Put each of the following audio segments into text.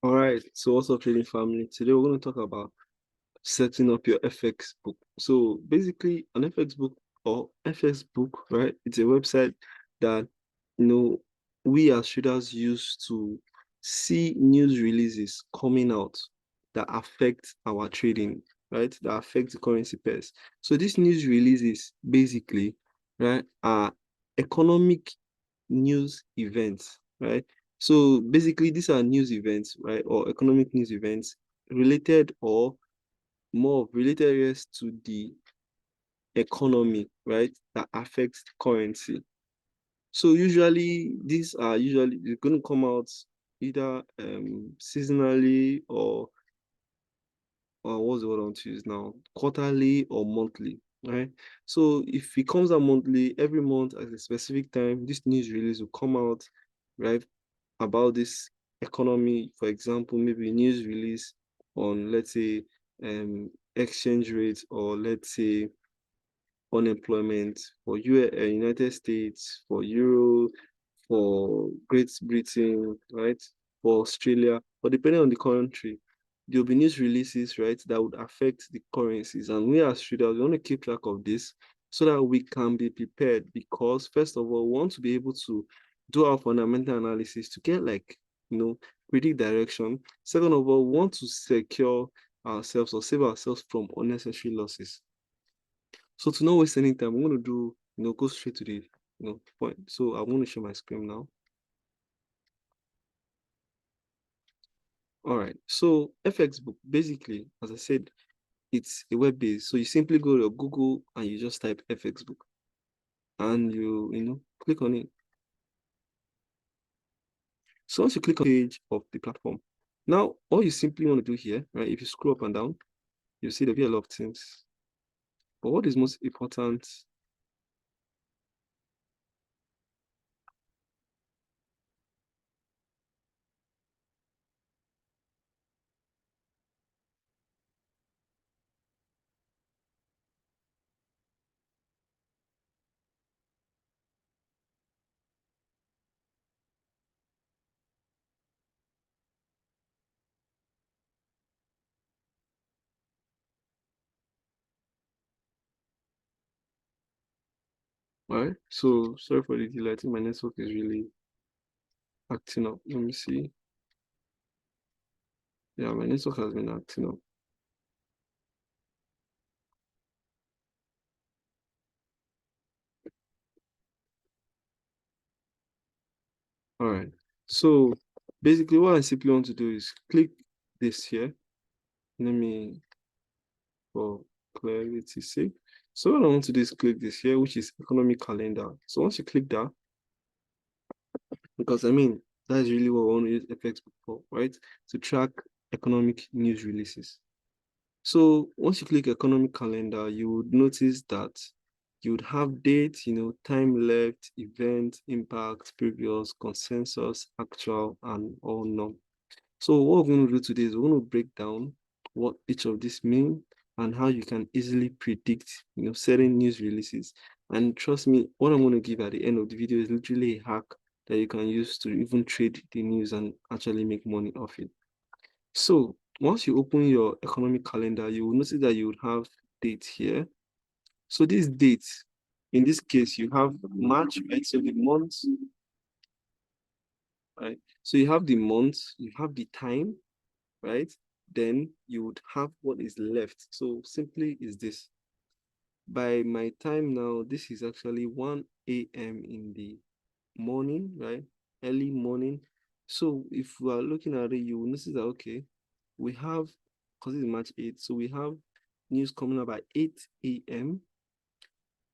All right, so what's up, trading family? Today we're going to talk about setting up your FX book. So basically, an FX book or FX book, right? It's a website that we as traders use to see news releases coming out that affect our trading, right? That affect the currency pairs. So these news releases basically, right, are economic news events, right? So basically, these are news events, right, or economic news events related or more related areas to the economy, right, that affects the currency. So usually these are usually they're going to come out either seasonally or what's the word I want to use now? Quarterly or monthly, right? So if it comes out monthly, every month at a specific time, this news release will come out, right, about this economy. For example, maybe news release on, let's say, exchange rates, or let's say unemployment for United States, for Euro, for Great Britain, right? For Australia, but depending on the country, there'll be news releases, right, that would affect the currencies. And we as traders, we want to keep track of this so that we can be prepared. Because first of all, we want to be able to do our fundamental analysis to get predict direction. Second of all, we want to secure ourselves or save ourselves from unnecessary losses. So to not waste any time, I'm going to go straight to the point. So I'm going to share my screen now. All right. So FXBook, basically, as I said, it's a web base. So you simply go to your Google and you just type FXBook, and you click on it. So once you click on the page of the platform, now all you simply want to do here, right? If you scroll up and down, you see there'll be a lot of things. But what is most important? All right. So sorry for the delay. I think my network is really acting up. Let me see. Yeah, my network has been acting up. All right. So basically what I simply want to do is click this here. Let me, for clarity's sake. So what I want to do is click this here, which is economic calendar. So once you click that, because that is really what we want to use FXBook for, right? To track economic news releases. So once you click economic calendar, you would notice that you would have dates, time left, event, impact, previous, consensus, actual, and all known. So what we're going to do today is we're going to break down what each of these mean and how you can easily predict, certain news releases. And trust me, what I'm going to give at the end of the video is literally a hack that you can use to even trade the news and actually make money off it. So once you open your economic calendar, you will notice that you would have dates here. So these dates, in this case, you have March, right? So the month, right? So you have the month, you have the time, right? Then you would have what is left. So simply is this. By my time now, this is actually 1 a.m. in the morning, right? Early morning. So if we are looking at it, you will notice that, okay, we have, because it's March 8th, so we have news coming up at 8 a.m.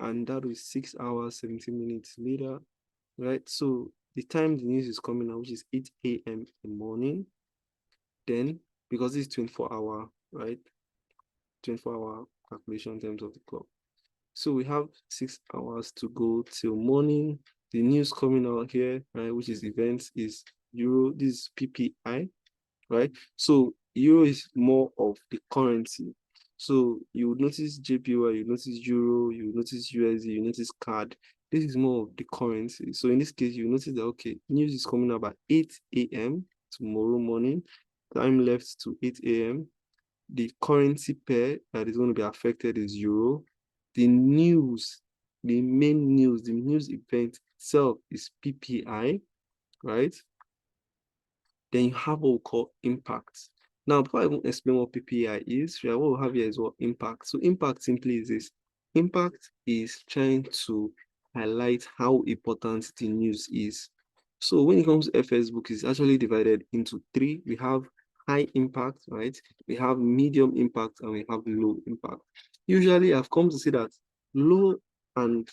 and that is 6 hours, 17 minutes later, right? So the time the news is coming out, which is 8 a.m. in the morning, then because it's 24-hour, right? 24-hour calculation in terms of the clock. So we have 6 hours to go till morning. The news coming out here, right, which is events, is Euro. This is PPI, right? So Euro is more of the currency. So you would notice JPY, you notice Euro, you notice USD, you notice CAD. This is more of the currency. So in this case, you notice that, okay, news is coming up at 8 a.m. tomorrow morning. time left to 8 a.m. The currency pair that is going to be affected is euro. The news, the main news, the news event itself is PPI, right? Then you have what we call impact. Now, before I even explain what PPI is, what we have here is what impact. So impact simply is this. Impact is trying to highlight how important the news is. So when it comes to FXBook, it's actually divided into three. We have high impact, right? We have medium impact and we have low impact. Usually I've come to see that low and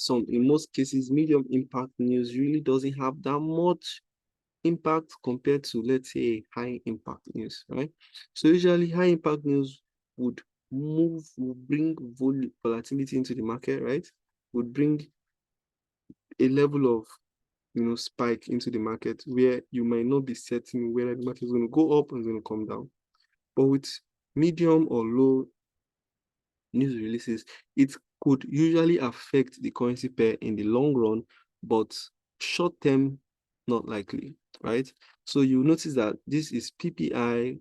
in most cases, medium impact news really doesn't have that much impact compared to, let's say, high impact news, right? So usually high impact news would bring volatility into the market, right? Would bring a level of, spike into the market where you might not be certain whether the market is going to go up and going to come down. But with medium or low news releases, it could usually affect the currency pair in the long run, but short term, not likely, right? So you notice that this is PPI,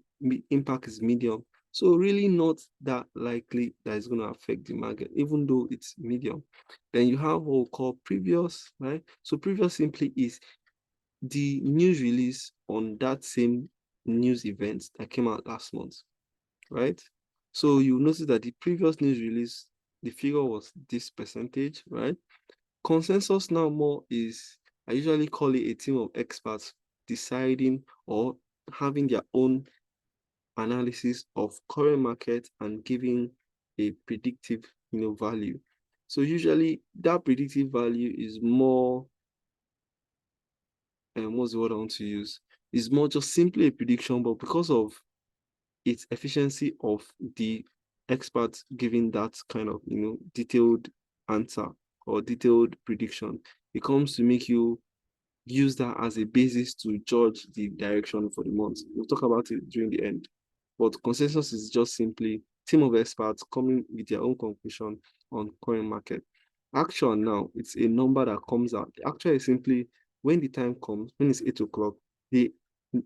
impact is medium. So really not that likely that it's going to affect the market, even though it's medium. Then you have what we call previous, right? So previous simply is the news release on that same news event that came out last month, right? So you notice that the previous news release, the figure was this percentage, right? Consensus now more is, I usually call it a team of experts deciding or having their own analysis of current market and giving a predictive, value. So usually that predictive value is more, what's the word I want to use? Is more just simply a prediction, but because of its efficiency of the experts giving that kind of detailed answer or detailed prediction, it comes to make you use that as a basis to judge the direction for the month. We'll talk about it during the end. But consensus is just simply team of experts coming with their own conclusion on current market. Actual now, it's a number that comes out. The actual is simply when the time comes, when it's 8 o'clock, the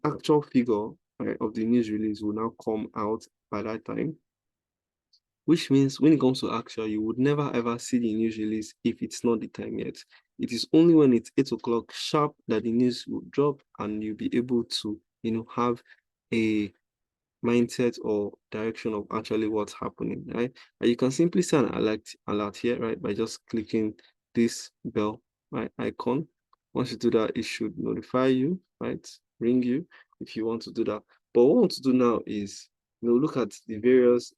actual figure, right, of the news release will now come out by that time, which means when it comes to actual, you would never ever see the news release if it's not the time yet. It is only when it's 8 o'clock sharp that the news will drop and you'll be able to, have a mindset or direction of actually what's happening, right? And you can simply see an alert here, right, by just clicking this bell, right, icon. Once you do that, it should notify you, right, ring you if you want to do that. But what I want to do now is, look at the various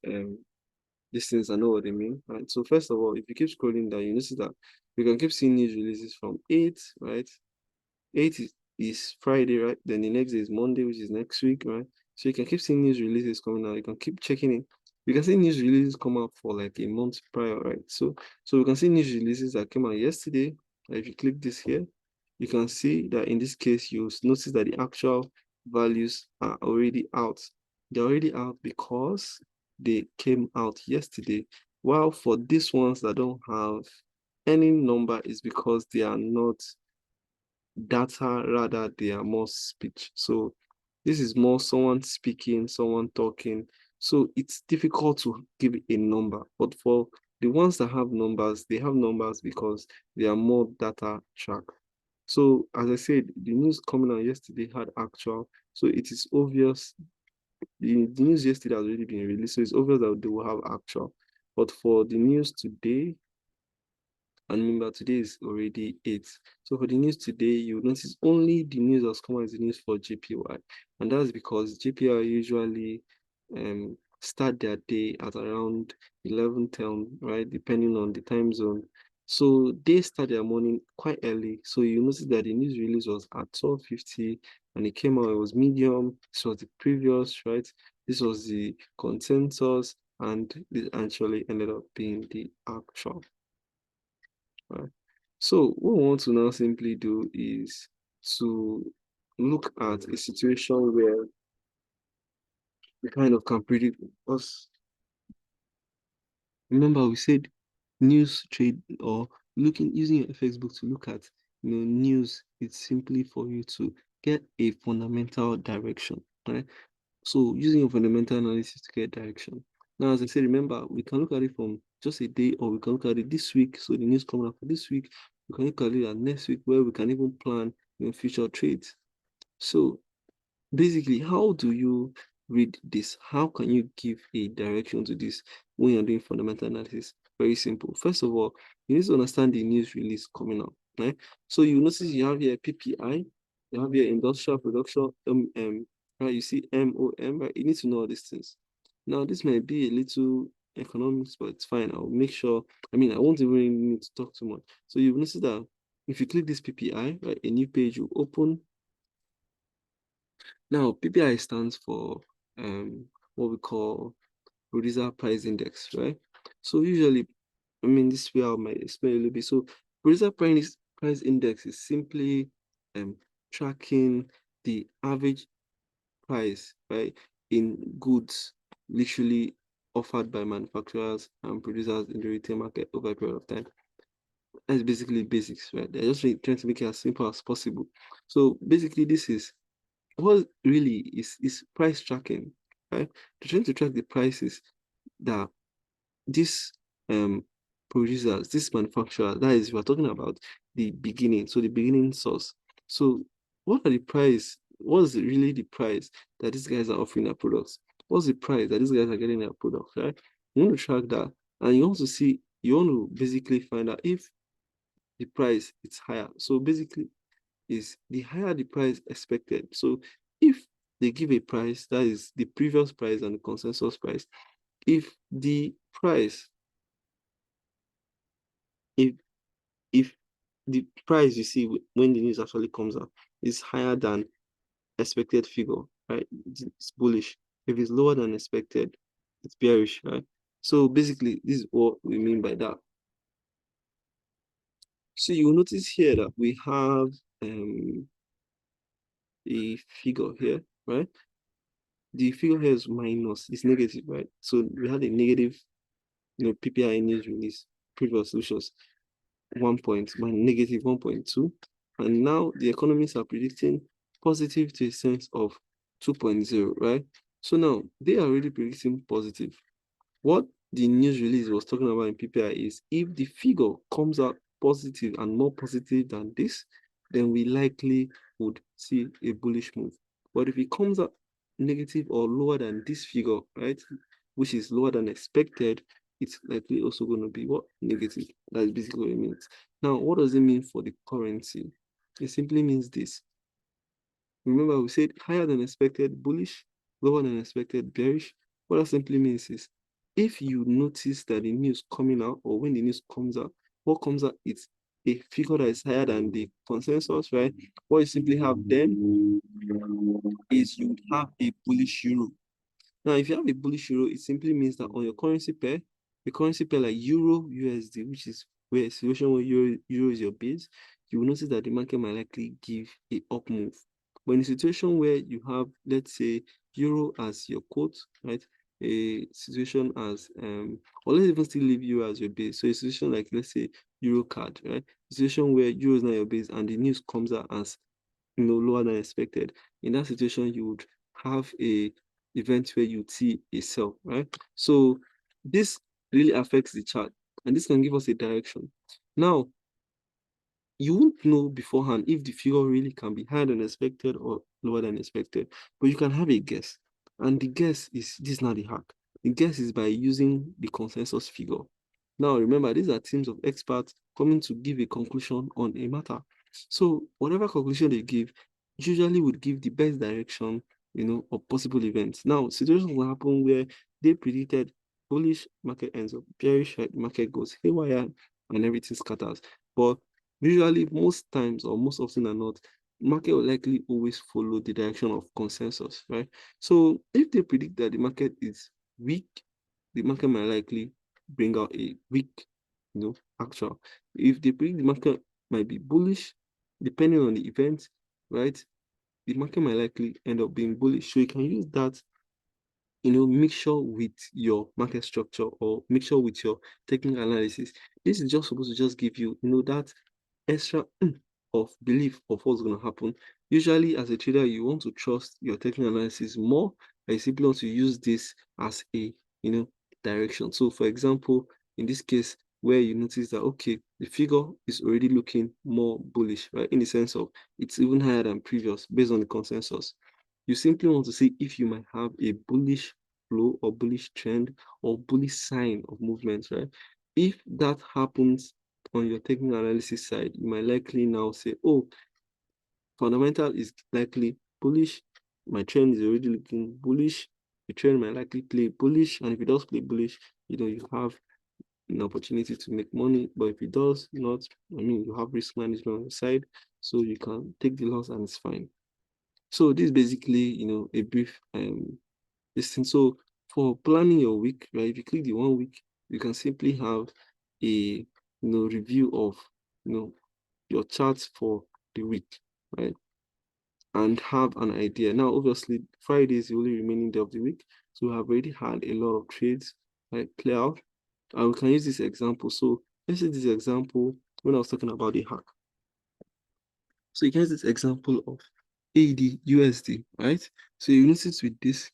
these things. I know what they mean, right? So first of all, if you keep scrolling down, you notice that you can keep seeing news releases from 8, right? 8 is Friday, right? Then the next day is Monday, which is next week, right? So you can keep seeing news releases coming out. You can keep checking it. You can see news releases come out for like a month prior, right? So we can see news releases that came out yesterday. If you click this here, you can see that in this case, you notice that the actual values are already out. They're already out because they came out yesterday. While for these ones that don't have any number is because they are not data, rather they are more speech. So this is more someone speaking, someone talking. So it's difficult to give a number. But for the ones that have numbers, they have numbers because they are more data tracked. So as I said, the news coming out yesterday had actual. So it is obvious the news yesterday has already been released. So it's obvious that they will have actual. But for the news today, and remember, today is already 8. So for the news today, you notice only the news that's come out is the news for JPY. And that's because JPY usually start their day at around 11:10, right? Depending on the time zone. So they start their morning quite early. So you notice that the news release was at 12:50 and it came out, it was medium. This was the previous, right? This was the consensus, and this actually ended up being the actual. Right. So what we want to now simply do is to look at a situation where we kind of can predict us. Remember, we said news trade or looking using your FXBook to look at news. It's simply for you to get a fundamental direction. right? So using your fundamental analysis to get direction. Now, as I said, remember, we can look at it from just a day, or we can look at it this week. So the news coming up for this week, we can look at it at next week, where we can even plan future trades. So basically, how do you read this? How can you give a direction to this when you're doing fundamental analysis? Very simple. First of all, you need to understand the news release coming up, right? So you notice you have here PPI, you have here industrial production, right? You see MOM, right? You need to know all these things. Now, this might be a little economics, but it's fine. I'll make sure. I won't even need to talk too much. So you notice that if you click this PPI, right, a new page will open. Now, PPI stands for what we call producer price index, right? So usually, this way I might explain a little bit. So producer price index is simply tracking the average price, right, in goods literally offered by manufacturers and producers in the retail market over a period of time. That's basically basics, right? They're just trying to make it as simple as possible. So basically, this is what really is price tracking, right? They're trying to track the prices that these producers, this manufacturer, that is, we're talking about the beginning, so the beginning source. So what are the price? What's really the price that these guys are offering their products? What's the price that these guys are getting their products, right? You want to track that, and you want to see, you want to basically find out if the price is higher. So basically, is the higher the price expected. So if they give a price that is the previous price and the consensus price, if the price, if if the price you see when the news actually comes out is higher than expected figure, right? It's bullish. If it's lower than expected, it's bearish, right? So basically, this is what we mean by that. So you will notice here that we have a figure here, right? The figure here is minus, it's negative, right? So we had a negative, PPI news release previous, which was 1.2, and now the economists are predicting positive to a sense of 2.0, right? So now they are already predicting positive. What the news release was talking about in PPI is if the figure comes out positive and more positive than this, then we likely would see a bullish move. But if it comes out negative or lower than this figure, right, which is lower than expected, it's likely also going to be what? Negative. That's basically what it means. Now, what does it mean for the currency? It simply means this. Remember, we said higher than expected bullish, lower than expected bearish. What that simply means is if you notice that the news coming out, or when the news comes out, what comes out is a figure that is higher than the consensus, right? What you simply have then is you have a bullish euro. Now, if you have a bullish euro, it simply means that on your currency pair, the currency pair like Euro USD, which is where a situation where Euro is your base, you will notice that the market might likely give a up move. But in a situation where you have, let's say, Euro as your quote, right? A situation as or let's even still leave Euro as your base. So a situation like, let's say, Euro card, right? A situation where Euro is not your base and the news comes out as lower than expected. In that situation, you would have a event where you see a sell, right? So this really affects the chart, and this can give us a direction. Now, you won't know beforehand if the figure really can be higher than expected or lower than expected, but you can have a guess. And the guess is this, not the hack. The guess is by using the consensus figure. Now, remember, these are teams of experts coming to give a conclusion on a matter. So, whatever conclusion they give, usually would give the best direction, of possible events. Now, situations will happen where they predicted bullish, market ends up bearish, right? Market goes haywire, and everything scatters. But usually, most times or most often than not, market will likely always follow the direction of consensus, right? So if they predict that the market is weak, the market might likely bring out a weak, actual. If they predict the market might be bullish, depending on the event, right? The market might likely end up being bullish. So you can use that, mixture with your market structure or mixture with your technical analysis. This is just supposed to just give you, that extra of belief of what's going to happen. Usually, as a trader, you want to trust your technical analysis more, and you simply want to use this as a direction. So, for example, in this case, where you notice that okay, the figure is already looking more bullish, right? In the sense of it's even higher than previous based on the consensus. You simply want to see if you might have a bullish flow or bullish trend or bullish sign of movement, right? If that happens on your technical analysis side, you might likely now say, oh, fundamental is likely bullish. My trend is already looking bullish. The trend might likely play bullish. And if it does play bullish, you have an opportunity to make money. But if it does not, you have risk management on the side. So you can take the loss and it's fine. So this is basically, a brief this thing. So for planning your week, right? If you click the 1 week, you can simply have a review of your charts for the week, right? And have an idea. Now, obviously, Friday is the only remaining day of the week. So we have already had a lot of trades play out. And we can use this example. So let's say this example when I was talking about the hack. So you can use this example of AD USD, right? So you notice with this,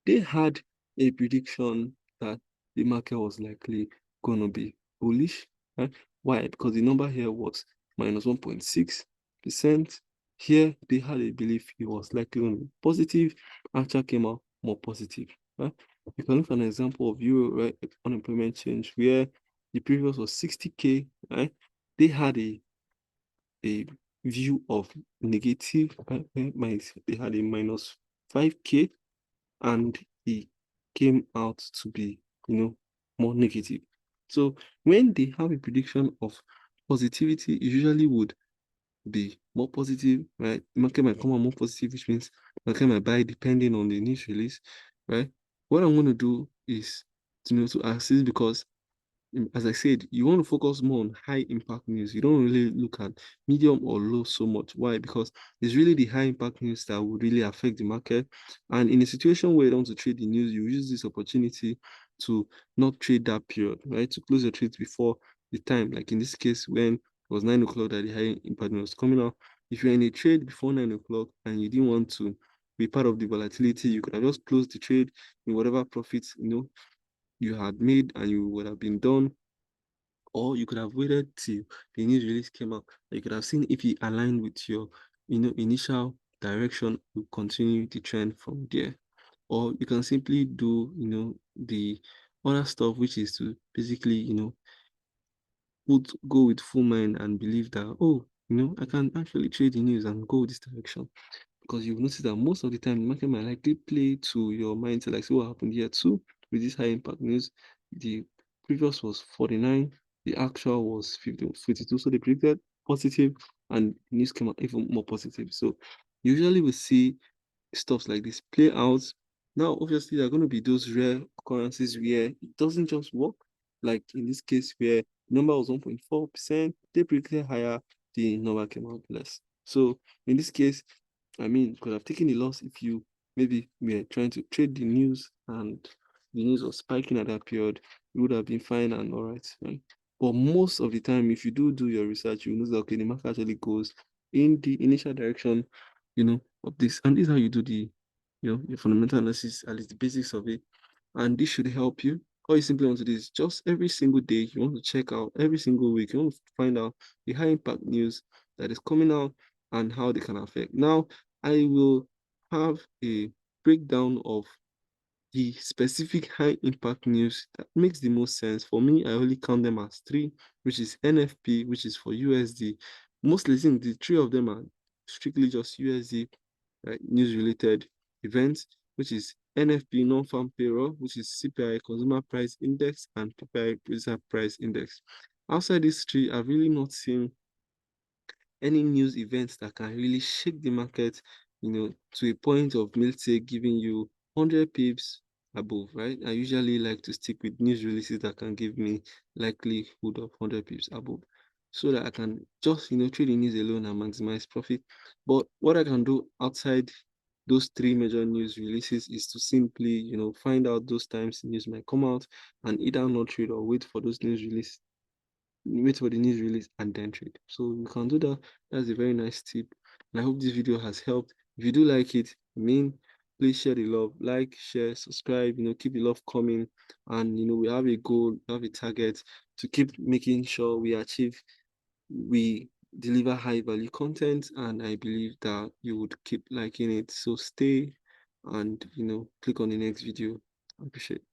they had a prediction that the market was likely going to be bullish. Right? Why? Because the number here was minus 1.6%. Here, they had a belief it was likely going to be positive. Actually came out more positive. Right? You can look at an example of Euro right, unemployment change where the previous was 60K. Right? They had a view of negative. They had a minus 5K and he came out to be, more negative. So when they have a prediction of positivity, it usually would be more positive, right? Market might come out more positive, which means market might buy depending on the news release, right? What I'm going to do is, to assist because as I said, you want to focus more on high impact news. You don't really look at medium or low so much. Why? Because it's really the high impact news that will really affect the market. And in a situation where you don't want to trade the news, you use this opportunity to not trade that period, right? To close your trades before the time. Like in this case, when it was 9 o'clock that the high impact news was coming out. If you're in a trade before 9 o'clock and you didn't want to be part of the volatility, you could have just closed the trade in whatever profits you had made and you would have been done, or you could have waited till the news release came out. You could have seen if it aligned with your initial direction, you continue the trend from there. Or you can simply do the other stuff, which is to basically go with full mind and believe that, oh, I can actually trade the news and go this direction. Because you've noticed that most of the time the market might likely play to your mindset, like see what happened here too with this high impact news. The previous was 49, the actual was 52. So they predicted positive and news came out even more positive. So usually we see stuff like this play out. Now, obviously, there are going to be those rare occurrences where it doesn't just work. Like in this case, where number was 1.4%, they predicted higher, the number came out less. So in this case, you could have taken a loss if you maybe were trying to trade the news and the news was spiking at that period, it would have been fine and all right. Right? But most of the time, if you do your research, you know that okay, the market actually goes in the initial direction, of this. And this is how you do the, your fundamental analysis, at least the basics of it. And this should help you. All you simply want to do is just every single day, you want to check out every single week, you want to find out the high impact news that is coming out and how they can affect. Now, I will have a breakdown of the specific high impact news that makes the most sense. For me, I only count them as three, which is NFP, which is for USD. Mostly, the three of them are strictly just USD, right, news related events, which is NFP, non-farm payroll, which is CPI, consumer price index, and PPI, producer price index. Outside these three, I've really not seen any news events that can really shake the market, to a point of, let's say, giving you 100 pips above, right? I usually like to stick with news releases that can give me likelihood of 100 pips above so that I can just, trade the news alone and maximize profit. But what I can do outside those three major news releases is to simply, find out those times news might come out and either not trade or wait for those news releases wait for the news release and then trade. So you can do that. That's a very nice tip. And I hope this video has helped. If you do like it, please share the love, like, share, subscribe, keep the love coming. And we have a goal, we have a target to keep making sure we deliver high value content, and I believe that you would keep liking it. So stay and click on the next video. I appreciate it.